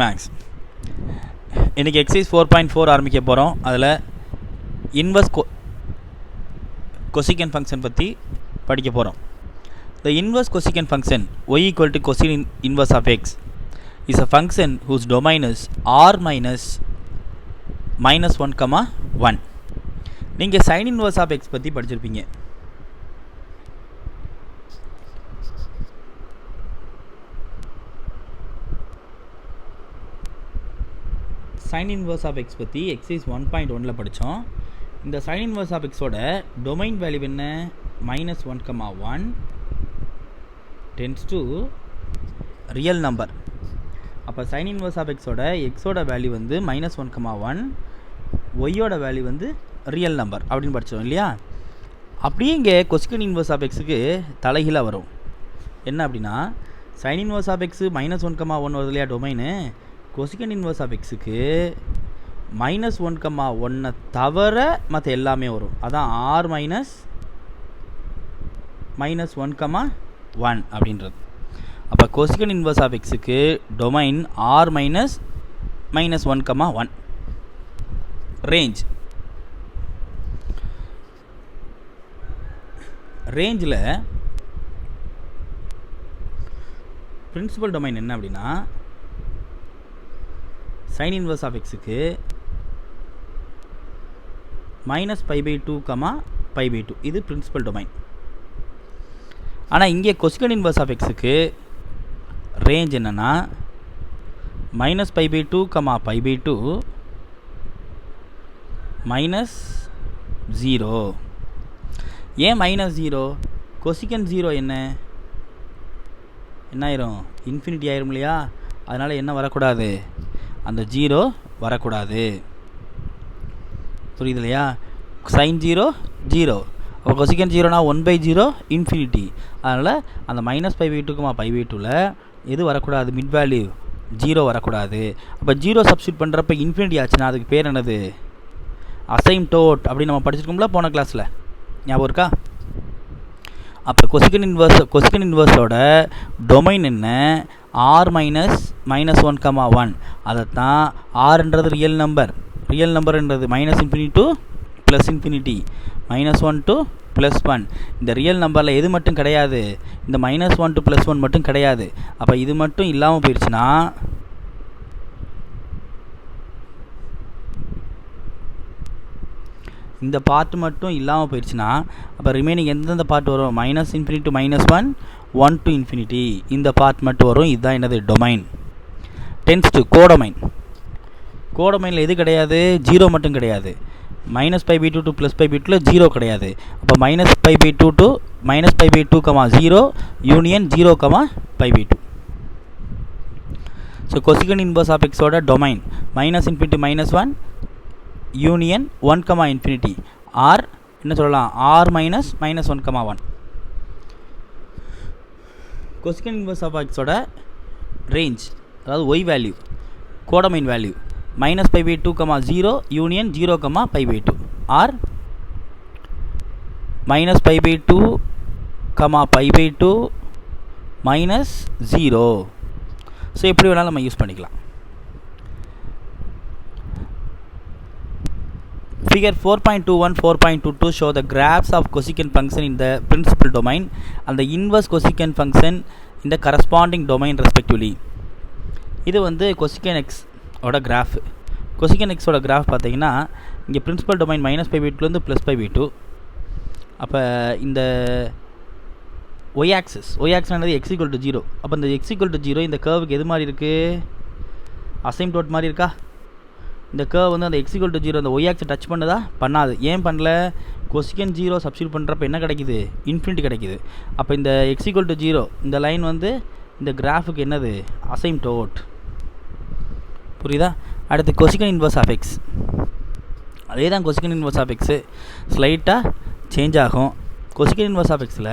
Maths இன்றைக்கி exercise 4.4 ஆரம்பிக்க போகிறோம். அதில் இன்வர்ஸ் கொசிகன் ஃபங்க்ஷன் பற்றி படிக்க போகிறோம். The inverse cosecant function y equal to cosine inverse of x is a function whose domain is r minus 1, 1. நீங்கள் sin inverse of x பற்றி படிச்சிருப்பீங்க. sin inverse of x பற்றி எக்ஸசைஸ் 1.1ல் படித்தோம். இந்த sin inverse of x ஓட domain value என்ன? -1, 1 tends to real number. அப்போ sin inverse of x ஓட x ஓட வேல்யூ வந்து -1, 1, y ஓட வேல்யூ வந்து ரியல் நம்பர் அப்படின்னு படித்தோம் இல்லையா? அப்படியே இங்கே கொசிகன் இன்வர்ஸ் ஆஃப் எக்ஸுக்கு தலைகீழாக வரும். என்ன அப்படின்னா sin inverse of x -1, 1 வருது இல்லையா டொமைனு, கொசிகன் இன்வர்ஸ் ஆஃப் எக்ஸுக்கு -1, 1 தவிர மற்ற எல்லாமே வரும். அதான் r -1, 1 அப்படின்றது. அப்போ கொசிகன் இன்வர்ஸ் ஆஃப் எக்ஸுக்கு டொமைன் r -1, 1. ரேஞ்சில் பிரின்சிபல் டொமைன் என்ன அப்படின்னா sin inverse of xக்கு -π/2, π/2 இது பிரின்சிபல் டொமைன். ஆனால் இங்கே கொசிகன் இன்வர்ஸ் ஆஃப் எக்ஸுக்கு ரேஞ்ச் என்னென்னா -π/2, π/2 -0. ஏன் -0? கொசிகன் 0 என்ன ஆயிரும்? இன்ஃபினிட்டி ஆயிரும் இல்லையா? அதனால் என்ன வரக்கூடாது? அந்த 0 வரக்கூடாது. புரியுது இல்லையா? sin 0 0. அப்போ கொசிகன் 0னா 1/0 இன்ஃபினிட்டி. அதனால் அந்த -π/2, π/2ல் எது வரக்கூடாது? மிட் வேல்யூ 0 வரக்கூடாது. அப்போ 0 சப்ஸ்டியூட் பண்ணுறப்ப இன்ஃபினிட்டி ஆச்சுன்னா அதுக்கு பேர் என்னது? அசைம்டோட் அப்படின்னு நம்ம படிச்சிருக்கோம்ல போன கிளாஸில், ஞாபகம் இருக்கா? அப்போ கொசிகன் இன்வர்ஸோட டொமைன் என்ன? r -1, 1. அதைத்தான் rன்றது ரியல் நம்பர்ன்றது -∞ to +∞, -1 to +1. இந்த ரியல் நம்பரில் எது மட்டும் கிடையாது? இந்த -1 to +1 மட்டும் கிடையாது. அப்போ இது மட்டும் இல்லாமல் போயிடுச்சுன்னா இந்த பார்ட் மட்டும் இல்லாமல் போயிடுச்சுன்னா அப்போ ரிமைனிங் எந்தெந்த பார்ட் வரும்? -∞ to -1, 1 to ∞. இந்த பார்ட் மட்டும் வரும். இதுதான் என்னது? டொமைன். டென்ஸ் டு கோடொமைனில் எது கிடையாது? 0 மட்டும் கிடையாது. -π/2 to +π/2ல் 0 கிடையாது. அப்போ -π/2 to -π/2, 0 union 0, π/2. So cosecant inverse of எக்ஸோட டொமைன் -∞ to -1 யூனியன் 1, ∞. ஆர் என்ன சொல்லலாம்? r -1, 1. கொசிகன் இன்வர்ஸ் ஆஃப் எக்ஸோட ரேஞ்ச், அதாவது y value, codomain value -π/2, 0 union 0, π/2. R -π/2, π/2 -0. So எப்படி வேணாலும் நம்ம யூஸ் பண்ணிக்கலாம். Figure 4.21, 4.22 show the graphs of cosecant function in the principal domain and the inverse cosecant function in the corresponding domain respectively. இது வந்து cosecant x ஓட graph. cosecant x ஓட graph பார்த்தீங்கன்னா இங்கே பிரின்சிபல் டொமைன் -π/2லேருந்து +π/2. அப்போ இந்த y ஆக்சிஸ் என்னது? x = 0. அப்போ இந்த x = 0 இந்த கர்வுக்கு எது மாதிரி இருக்குது? அசைம்டோட் மாதிரி இருக்கா? இந்த கர்வ் வந்து அந்த x = 0 அந்த y ஆக்ஸை டச் பண்ணுதா? பண்ணாது. ஏன் பண்ணல? கொசிகன் 0 சப்ஸ்டியூட் பண்ணுறப்ப என்ன கிடைக்குது? இன்ஃபினிட்டி கிடைக்குது. அப்போ இந்த x = 0 இந்த லைன் வந்து இந்த கிராஃபுக்கு என்னது? அசைம்டோட். புரியுதா? அடுத்து கொசிகன் இன்வர்ஸ் ஆஃப் எக்ஸ். அதே தான் கொசிகன் இன்வர்ஸ் ஆஃப் எக்ஸு, ஸ்லைட்டாக சேஞ்ச் ஆகும். கொசிகன் இன்வர்ஸ் ஆஃப் எக்ஸில்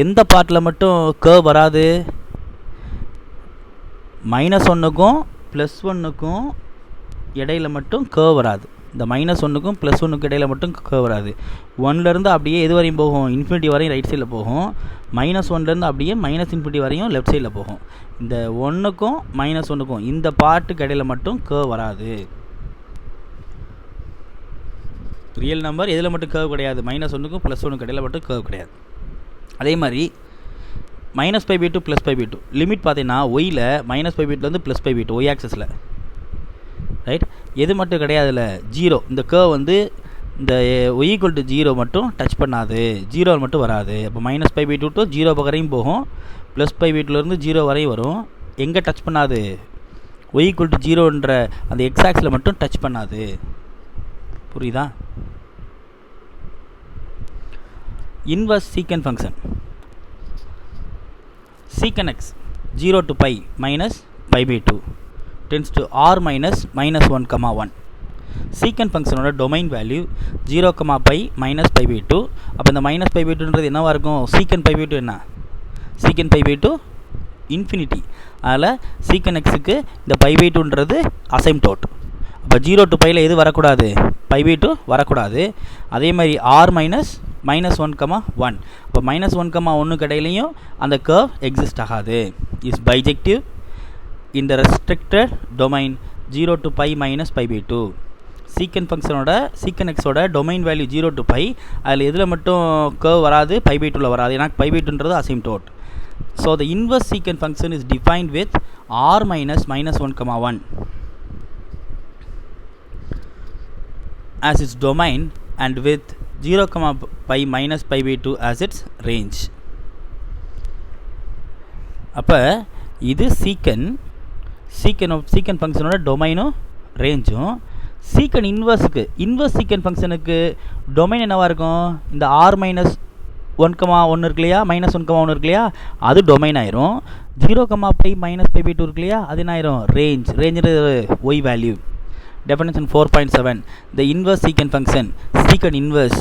எந்த பார்ட்டில் மட்டும் கர்வ் வராது? -1க்கும் +1க்கும் இடையில மட்டும் கர்வ் வராது. இந்த -1க்கும் +1க்கு இடையில் மட்டும் கேர்வ் வராது. 1லேருந்து அப்படியே எது வரையும் போகும், இன்ஃபினிட்டி வரையும் ரைட் சைடில் போகும். -1லேருந்து அப்படியே -∞ வரையும் லெஃப்ட் சைடில் போகும். இந்த 1க்கும் -1க்கும் இந்த பார்ட்டுக்கு இடையில் மட்டும் கேர்வ் வராது. ரியல் நம்பர் எதில் மட்டும் கேர்வ் கிடையாது, -1க்கும் +1க்கு இடையில் மட்டும் கேர்வ் கிடையாது. அதே மாதிரி -π/2 +π/2 லிமிட் பார்த்தீங்கன்னா ஒயில் -π/2லேருந்து +π/2 ஒய் ஆக்சஸில் ரைட். எது மட்டும் கிடையாதுல்ல, 0. இந்த கேர்வ் வந்து இந்த y = 0 மட்டும் டச் பண்ணாது, 0 மட்டும் வராது. அப்போ -π/2 டு 0 வரையும் போகும், +π/2லேருந்து 0 வரையும் வரும். எங்கே டச் பண்ணாது, y = 0ன்ற அந்த எக்ஸ் ஆக்ஸில் மட்டும் டச் பண்ணாது. புரியுதா? இன்வர்ஸ் சீக்கன் function sec x 0 to pi minus π/2 tends to r minus -1, சீக்கன் ஃபங்க்ஷனோட டொமைன் வேல்யூ 0, π minus π/2. அப்போ இந்த -π/2ன்றது என்னவாக இருக்கும், சீக்கன் π/2 என்ன, சீக்கன் π/2 இன்ஃபினிட்டி. அதில் சீக்கன் எக்ஸுக்கு இந்த π/2ன்றது அசைம்டோட். அப்போ 0 to πயில் எது வரக்கூடாது, π/2 வரக்கூடாது. அதே மாதிரி r minus -1, அப்போ -1, இடையிலையும் அந்த கர்வ் எக்ஸிஸ்ட் ஆகாது. Is bijective in the restricted domain 0 to π minus π/2. சீக்கன் ஃபங்க்ஷனோட சீக்கன் எக்ஸோட டொமைன் வேல்யூ 0 to π, அதில் எதில் மட்டும் கர்வ் வராது, π/2ல் வராது. ஏன்னா π/2ன்றது அசிம்டோட். ஸோ த இன்வர்ஸ் சீக்கன் function is defined with r minus -1, as its domain and with 0, π minus π/2 as its range. அப்போ இது சீக்கன் ஃபங்க்ஷனோட டொமைனும் ரேஞ்சும். சீக்கன் இன்வர்ஸ் சீக்கன் ஃபங்க்ஷனுக்கு டொமைன் என்னவாக இருக்கும், இந்த r minus 1, இருக்கு இல்லையா, -1, இருக்கு இல்லையா, அது டொமைன் ஆயிரும். 0, π minus π/2 இருக்கு இல்லையா, அது என்ன ஆயிரும், ரேஞ்சுன்றது y value. Definition 4.7 the inverse secant function secant inverse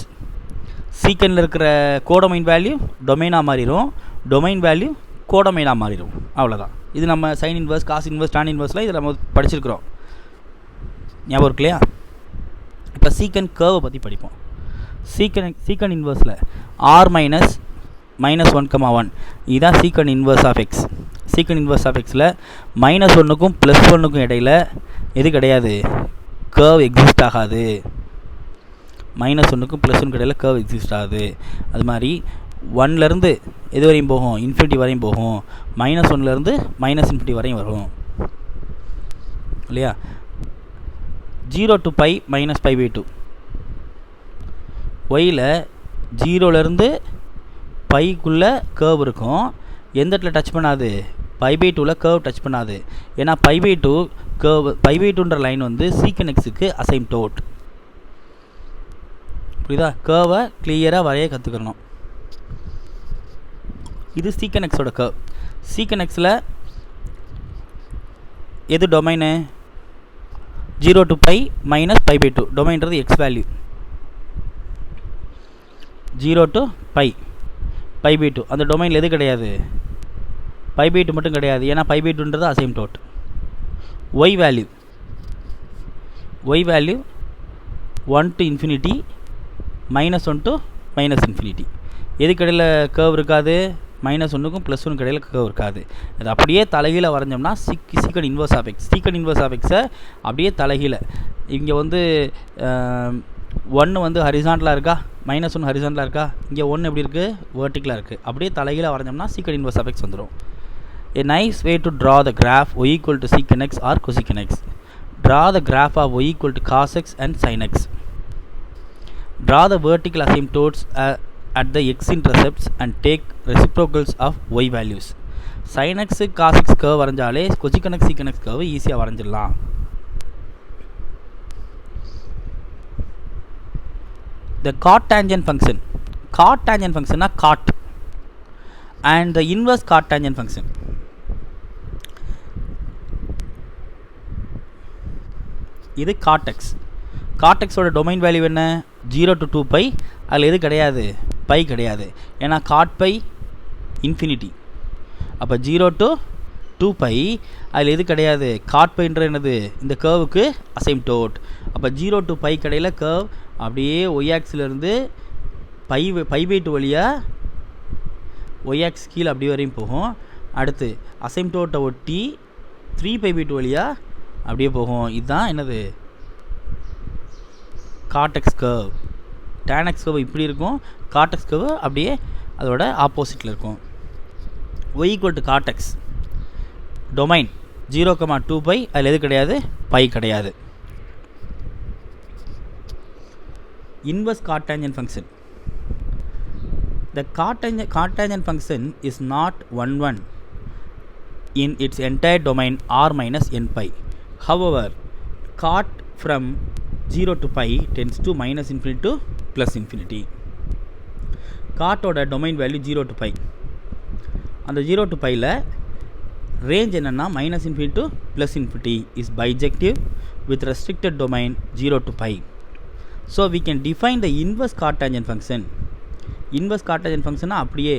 சீக்கனில் இருக்கிற கோடொமைன் வேல்யூ டொமைனாக மாறிடும், டொமைன் வேல்யூ கோடொமைனாக மாறிடும். அவ்வளோதான். இது நம்ம sine inverse, cos inverse, tan இன்வர்ஸ்லாம் இதில் நம்ம படிச்சிருக்கிறோம், ஞாபகம் இருக்கு இல்லையா. இப்போ சீக்கன் கர்வை பற்றி படிப்போம். சீக்கன் இன்வர்ஸில் r minus -1, இதுதான் secant inverse of x. Secant inverse of எக்ஸில் -1க்கும் +1க்கும் இடையில் எது கிடையாது, கர்வ் எக்ஸிஸ்ட் ஆகாது. -1க்கும் +1க்கும் இடையில் கர்வ் எக்ஸிஸ்ட் ஆகுது. அது மாதிரி 1லேருந்து எது வரையும் போகும், இன்ஃபினிட்டி வரையும் போகும். -1லேருந்து -∞ வரையும் வரும் இல்லையா. 0 to π minus π/2 ஒயில் 0லேருந்து பைக்குள்ளே கர்வ் இருக்கும். எந்த இடத்துல டச் பண்ணாது, π/2ல் கர்வ் டச் பண்ணாது. ஏன்னா π/2ன்ற லைன் வந்து சீக்கன் எக்ஸுக்கு அசைம்டோட். புரியுதா? கர்வை கிளியராக வரைய கற்றுக்கணும். இது சீக்கன் எக்ஸோட கர்வ். சீக்கன் எக்ஸில் எது டொமைனு, 0 to π minus π/2 டொமைன்றது எக்ஸ் வேல்யூ. 0 to π π/2 அந்த டொமைனில் எது கிடையாது, π/2 மட்டும் கிடையாது. ஏன்னா π/2ன்றது asymptote. Y value 1 to ∞, -1 to -∞. எதுக்கு இடையில் கர்வ் இருக்காது, -1க்கும் +1க்கும் இடையில் கர்வ் இருக்காது. அது அப்படியே தலைகீழ வரைஞ்சோம்னா secant inverse of x. Secant inverse of எக்ஸை அப்படியே தலைகீழ, இங்கே வந்து 1 வந்து ஹரிசாண்டலாக இருக்கா, -1 ஹரிசாண்டலாக இருக்கா, இங்கே 1 எப்படி இருக்குது, வெர்டிக்கலாக இருக்குது. அப்படியே தலைகீழ வரைஞ்சோம்னா சீக்கன் இன்வர்ஸ் ஆஃப் எக்ஸ் வந்துடும். A nice way to draw the graph y equal to secant x or cosecant x. Draw the graph of y equal to cos x and sin x. Draw the vertical asymptotes at the x-intercepts and take reciprocals of y values. sin x cos x curve வரைஞ்சாலே cosecant x secant x curve ஈஸியாக வரைஞ்சிடலாம். The cotangent function. Cotangent function na cot and the inverse cotangent function. இது God எக்ஸோட domain value என்ன, 0 to 2π. அதில் எது கிடையாது, pi கிடையாது. ஏன்னா God by infinity. அப்போ 0 to 2π அதில் எது கிடையாது, காட் பைன்ற என்னது இந்த கர்வுக்கு அசைம்டோட். அப்போ 0 to பை கடையில் கர்வ் அப்படியே ஒய் ஆக்சிலேருந்து பை பை பை 2 வழியாக ஒய் ஆக்ஸ் கீழே அப்படி வரையும் போகும். அடுத்து அசைம்டோட்டை ஒட்டி 3 பை பை 2 வழியாக அப்படியே போகும். இதுதான் என்னது cot x curve. Tan x curve இப்படி இருக்கும், காட்டெக்ஸ் கர்வ் அப்படியே அதோட ஆப்போசிட்டில் இருக்கும். y equal to cot x domain 0,2 pi, அதில் எது கிடையாது, பை கிடையாது. Inverse cotangent function. The cotangent function is not 1 in its entire domain r minus n pi. However, cot from 0 to pi tends to minus infinity to plus infinity. Cot oda domain value 0 to pi. அந்த 0 to pi ல range என்னன்னா minus infinity to plus infinity is bijective with restricted domain 0 to pi. So we can define the inverse cotangent function. Inverse cotangent ஃபங்க்ஷன்னா அப்படியே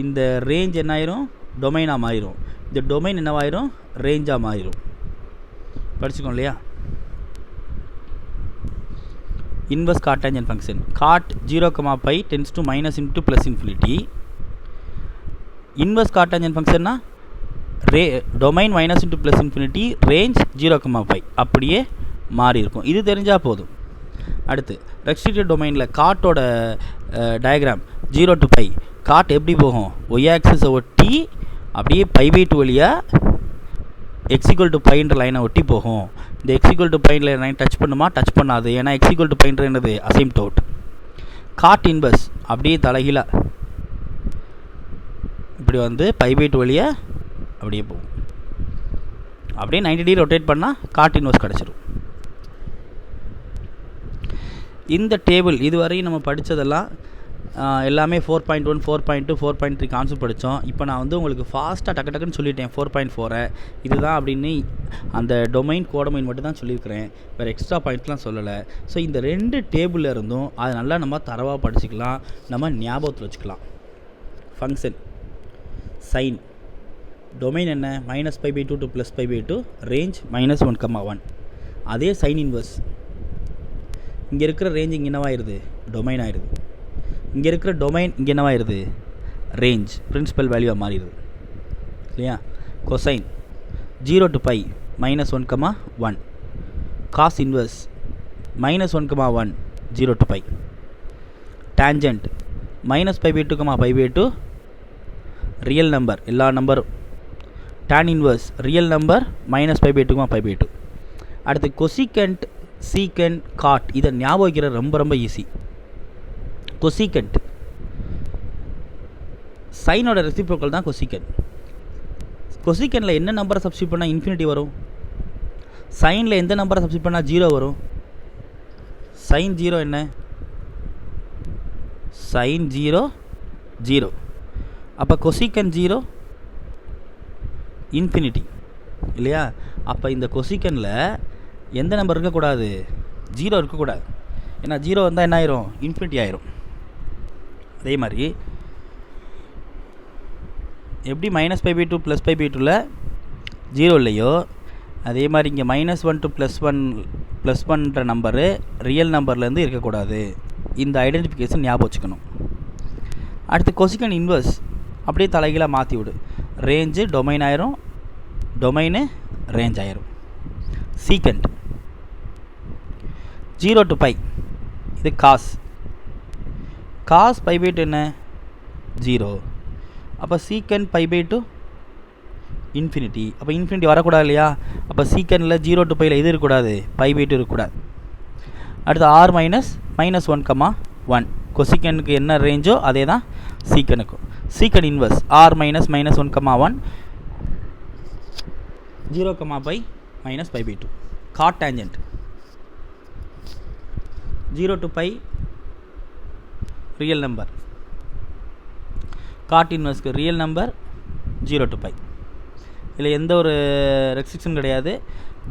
இந்த range என்ன ஆயிரும், டொமைனாக மாறிடும். இந்த டொமைன் என்னவாயிரும், ரேஞ்சாக மாறிடும். படிச்சுக்கோம் இல்லையா. Inverse cotangent function cot 0, pi tends to minus into plus infinity. Inverse cotangent ஃபங்க்ஷன்னா domain minus into plus infinity, range 0, pi அப்படியே மாறி இருக்கும். இது தெரிஞ்சால் போதும். அடுத்து ரெஸ்ட்ரிக்டட் டொமைனில் காட்டோட டயக்ராம் 0 to பை. காட் எப்படி போகும், ஒய் ஆக்சிஸை ஒட்டி அப்படியே பை பை 2 வழியாக எக்ஸ் ஈக்குவல் டு பைன்ற லைனை ஒட்டி போகும். இந்த எக்ஸ் ஈக்குவல் டு பைன்ற லைன் டச் பண்ணுமா, டச் பண்ணாது. ஏன்னா எக்ஸ் ஈக்குவல் டு பைன்ற என்னது, அசைம்டோட். காட் இன்வர்ஸ் அப்படியே தலைகீழாக இப்படி வந்து பை பை 2 வழியாக அப்படியே போகும். அப்படியே 90 டிகிரி ரொட்டேட் பண்ணால் காட் இன்வர்ஸ் கிடச்சிரும். இந்த டேபிள் இதுவரையும் நம்ம படித்ததெல்லாம் எல்லாமே 4.1, 4.2, 4.3 கான்செப்ட் படித்தோம். இப்போ நான் வந்து உங்களுக்கு ஃபாஸ்ட்டாக டக்குன்னு சொல்லிட்டேன் 4.4 இதுதான் அப்படின்னு. அந்த டொமைன் கோடொமைன் மட்டும் தான் சொல்லியிருக்கிறேன், வேறு எக்ஸ்ட்ரா பாயிண்ட்லாம் சொல்லலை. ஸோ இந்த 2 டேபிளில் இருந்தும் அதை நல்லா நம்ம தரவாக படிச்சுக்கலாம், நம்ம ஞாபகத்தில் வச்சுக்கலாம். ஃபங்க்ஷன் சைன் டொமைன் என்ன, minus pi by 2 to plus pi by 2, range -1,1. அதே சைன் இன்வர்ஸ் இங்கே இருக்கிற ரேஞ்ச் இங்கே என்னவாயிருது, டொமைன் ஆயிடுது. இங்கே இருக்கிற டொமைன் இங்கே என்னவாயிருது, ரேஞ்ச் பிரின்சிபல் வேல்யூவாக மாறிடுது இல்லையா. Cosine 0 to pi -1,1. Cos inverse -1,1 0 to pi. Tangent minus pi by 2, pi by 2 real number, எல்லா நம்பரும். Tan inverse real number minus pi by 2, pi by 2. அடுத்து கொசிகண்ட், சீக்கண்ட், காட். இதை ஞாபகம் வைக்கிற ரொம்ப ஈஸி. கொசிகண்ட் சைனோட ரெசிப்ரோக்கல் தான் கொசிகண்ட். கொசிகண்டில் என்ன நம்பரை சப்ஸ்டியூட் பண்ணால் இன்ஃபினிட்டி வரும், சைனில் எந்த நம்பரை சப்ஸ்டியூட் பண்ணால் 0 வரும். சைன் 0 என்ன, சைன் 0 0. அப்போ கொசிகண்ட் 0 இன்ஃபினிட்டி இல்லையா. அப்போ இந்த கொசிகண்டில் எந்த நம்பர் இருக்கக்கூடாது, 0 இருக்கக்கூடாது. ஏன்னா 0 வந்தால் என்ன ஆயிரும், இன்ஃபினிட்டி ஆயிரும். அதே மாதிரி எப்படி minus pi by 2 plus pi by 2ல் 0 இல்லையோ, அதே மாதிரி இங்கே -1 to +1 நம்பரு ரியல் நம்பர்லேருந்து இருக்கக்கூடாது. இந்த ஐடென்டிஃபிகேஷன் ஞாபகம் வச்சுக்கணும். அடுத்து கொசிகண்ட் இன்வர்ஸ் அப்படியே தலைகீழாக மாற்றி விடு. ரேஞ்சு டொமைன் ஆயிரும், டொமைனு ரேஞ்ச் ஆயிரும். சீக்கண்ட் 0 to பை, இது காஸ். காஸ் பை பை 2 என்ன, 0. அப்போ சீக்கண்ட் பை பை 2 இன்ஃபினிட்டி. அப்போ இன்ஃபினிட்டி வரக்கூடாது இல்லையா. அப்போ சீக்கண்டில் 0 to பையில் இது இருக்கக்கூடாது, பை பை 2 இருக்கக்கூடாது. அடுத்து r -1,1. கொசிக்கனுக்கு என்ன ரேஞ்சோ அதே தான் சீக்கனுக்கும். Secant inverse r -1,1, 0, pi -pi by 2. Cot tangent 0 to pi real number, cot இன்வர்ஸ்க்கு ரியல் நம்பர் 0 to பை. இதில் எந்த ஒரு ரெஸ்ட்ரிக்ஷன் கிடையாது.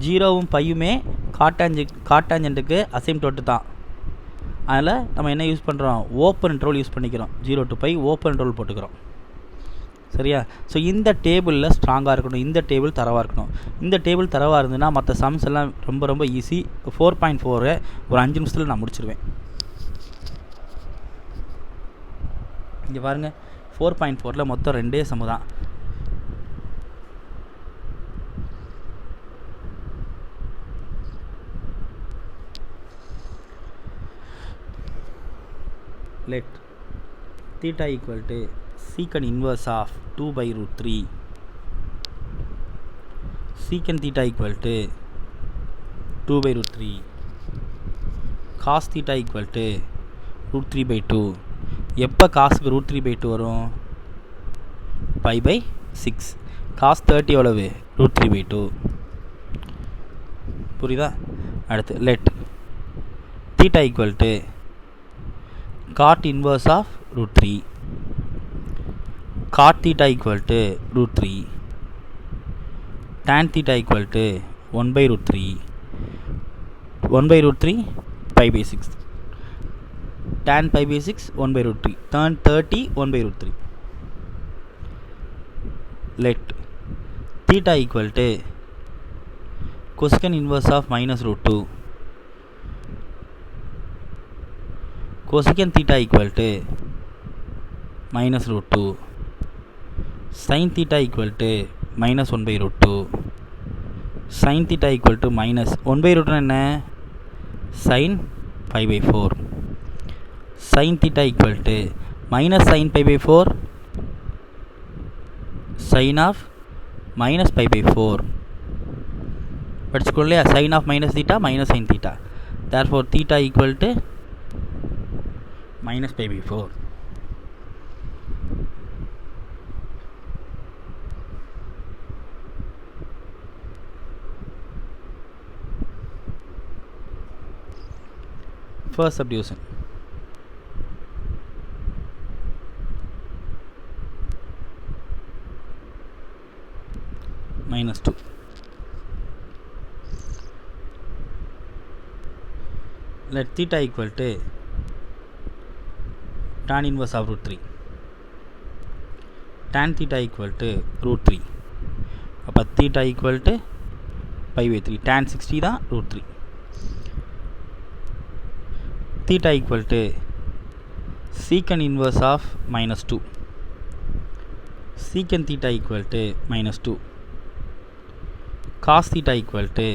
0வும் பையுமே காட்டாஞ்சென்ட்டுக்கு அசைம்டோட்டு தான். அதில் நம்ம என்ன யூஸ் பண்ணுறோம், ஓப்பன் இன்டர்வல் யூஸ் பண்ணிக்கிறோம். 0 to பை ஓப்பன் இன்டர்வல் போட்டுக்கிறோம். சரியா? ஸோ இந்த டேபிளில் ஸ்ட்ராங்காக இருக்கணும், இந்த டேபிள் தரவாக இருக்கணும். இந்த டேபிள் தரவாக இருந்ததுன்னா மற்ற சம்ஸ் எல்லாம் ரொம்ப ரொம்ப ஈஸி. 4.4 ஒரு 5 நிமிஷத்தில் நான் முடிச்சிருவேன். இங்கே பாருங்கள், 4.4ல் மொத்தம் 2 சம்மு தான். let theta equal to secant inverse of 2 by root 3, secant theta equal to 2 by root 3, cos theta equal to root 3 by 2. எப்போ காசுக்கு root 3 by 2 வரும்? pi by 6. cos 30 எவ்வளவு? root 3 by 2. புரியுதா? அடுத்து let theta equal to cot inverse of root 3, cot theta equal to root 3, tan theta equal to 1 by root 3, 1 by root 3 pi by 6, tan pi by 6 1 by root 3, tan 30 1 by root 3. let theta equal to cosecant inverse of minus root 2, cosecant theta equal to minus root 2, sin theta equal to minus 1 by root 2, sin theta equal to minus 1 by root 2 என்ன? sin pi by 4, sin theta equal to minus sin pi by 4, sin of minus pi by 4. படிச்சுக்கொள்ளையா? sin of minus theta minus sin theta, therefore theta equal to minus pi by 4. First subdivision. minus 2. let theta equal to tan inverse of root 3, tan theta equal to root 3. அப்போ theta equal to pi by 3, tan 60 தான் root 3. theta equal to secant inverse of minus 2, secant theta equal to minus 2, cos theta equal to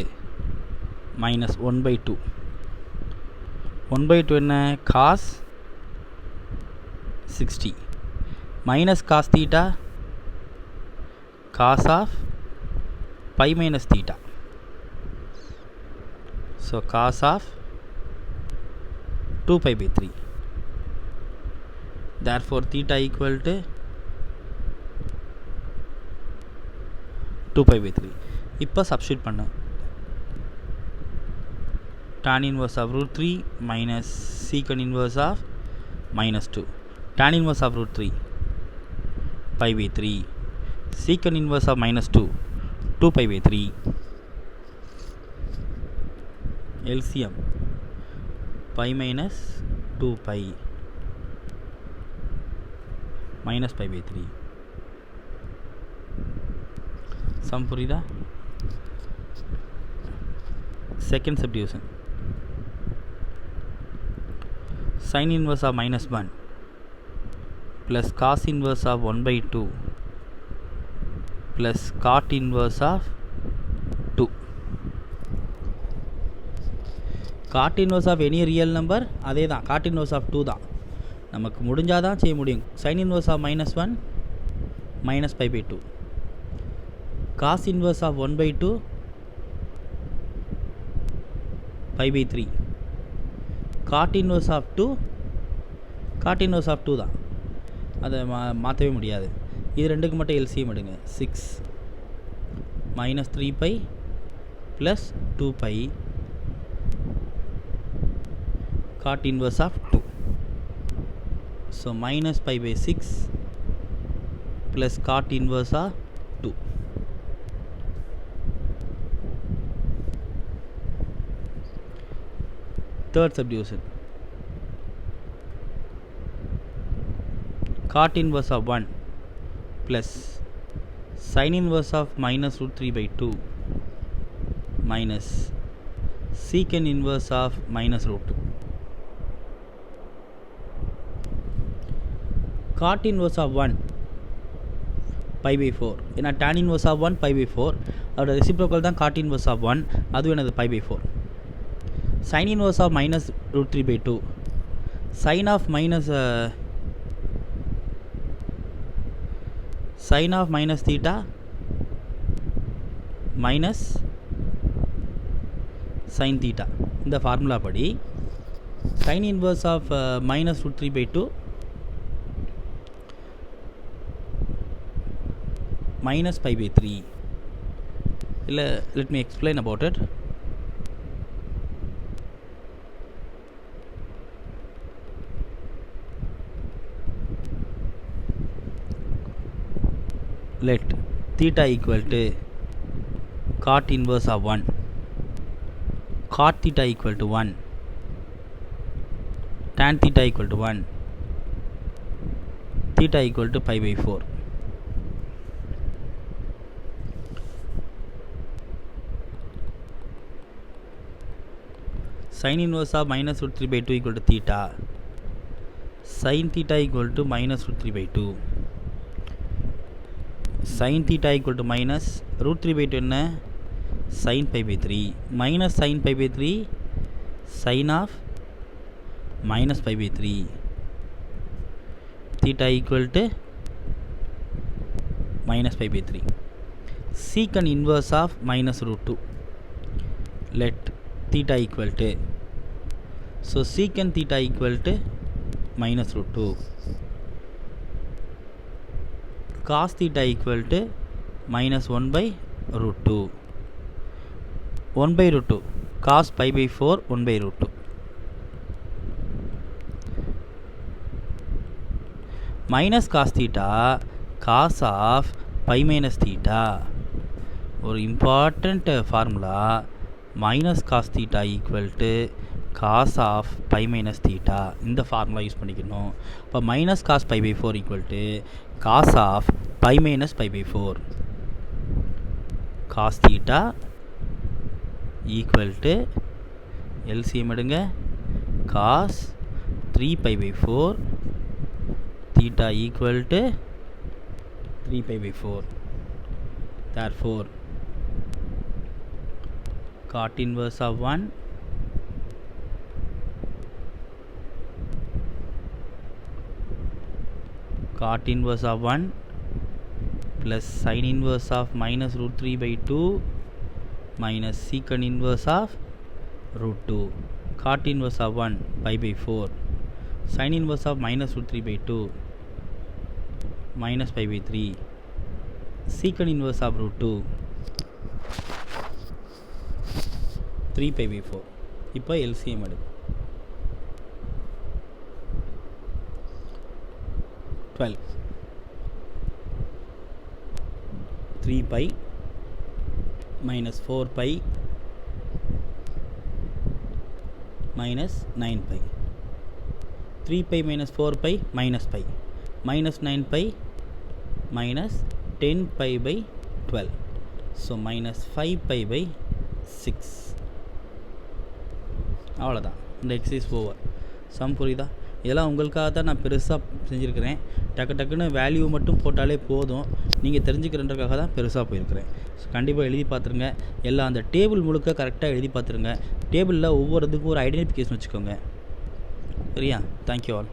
minus 1 by 2. 1 by 2 என்ன? cos 60 minus cos theta, cos of pi minus theta. So cos of 2 pi by 3. Therefore theta equal to 2 pi by 3. இப்போ substitute பண்ணு. tan inverse of root 3 minus secant inverse of minus 2. tan inverse of root 3 pi by 3, secant inverse of minus 2 2 pi by 3. LCM pi minus 2 pi minus pi by 3. sum புரியுதா? second subdivision. sin inverse of minus 1 plus cos inverse of 1 by 2 plus cot inverse of 2. cot inverse of any real number அதே தான், cot inverse of 2 தான். நமக்கு முடிஞ்சாதான் செய்ய முடியும். sin inverse of minus 1 minus pi by 2, cos inverse of 1 by 2 pi by 3, cot inverse of 2 cot inverse of 2 தான். அதை மாற்றவே முடியாது. இது ரெண்டுக்கு மட்டும் LCM எடுங்க. 6 minus 3 pi plus 2 pi cot inverse of 2. So minus pi by 6 plus cot inverse of 2. Third subdivision. cot inverse of 1 plus sin inverse of minus root 3 by 2 minus secant inverse of minus root 2. Cot inverse of 1 pi by 4. ஏன்னா tan inverse of 1 pi by 4, அதோட reciprocal தான் cot inverse of 1, அதுவும் என்னது pi by 4. Sin inverse of minus root 3 by 2. Sin of minus theta minus sin theta. இந்த formula படி sin inverse of minus root 3 by 2 minus pi by 3. Let me explain about it. Let theta equal to cot inverse of 1, cot theta equal to 1, tan theta equal to 1, theta equal to pi by 4. Sin inverse of minus root 3 by 2 equal to theta, sin theta equal to minus root 3 by 2. Sin theta equal to minus root 3 by 2 என்ன sin pi by 3 minus sin pi by 3 sin of minus pi by 3. Theta equal to minus pi by 3. Secant inverse of minus root 2. Let theta equal to, so secant theta equal to minus root 2. Cos theta equal to minus 1 by root 2. 1 by root 2. Cos pi by 4 1 by root 2. Minus cos theta cos of pi minus theta. ஒரு important formula, minus cos theta equal to cos of pi minus theta. இந்த formula use பண்ணிக்கணும். இப்போ minus cos pi by 4 equal to cos of pi minus pi by 4. Cos theta equal to LCM எடுங்க cos 3 pi by 4 theta equal to 3 pi by 4. Therefore cot inverse of 1 cot inverse of 1 plus sin inverse of minus root 3 by 2 minus secant inverse of root 2. Cot inverse of 1 pi by 4, sin inverse of minus root 3 by 2 minus pi by 3, secant inverse of root 2 3 pi by 4. இப்போ LCM எடுக்கும் 12 3 pi minus 4 pi minus 9 pi. 3 pi minus 4 pi minus pi minus 9 pi minus 10 pi by 12. So minus 5 pi by 6. அவ்வளோதான், இந்த exercise over. Some புரியுதா? இதெல்லாம் உங்களுக்காக தான் நான் பெருசாக செஞ்சுருக்கிறேன். டக்குன்னு வேல்யூ மட்டும் போட்டாலே போதும், நீங்கள் தெரிஞ்சுக்கிறன்றக்காக தான் பெருசாக போயிருக்கிறேன். ஸோ கண்டிப்பாக எழுதி பார்த்துருங்க. எல்லாம் அந்த டேபிள் முழுக்க கரெக்டாக எழுதி பார்த்துருங்க. டேபிளில் ஒவ்வொரு இதுக்கும் ஒரு ஐடென்டிஃபிகேஷன் வச்சுக்கோங்க. சரியா? Thank you all.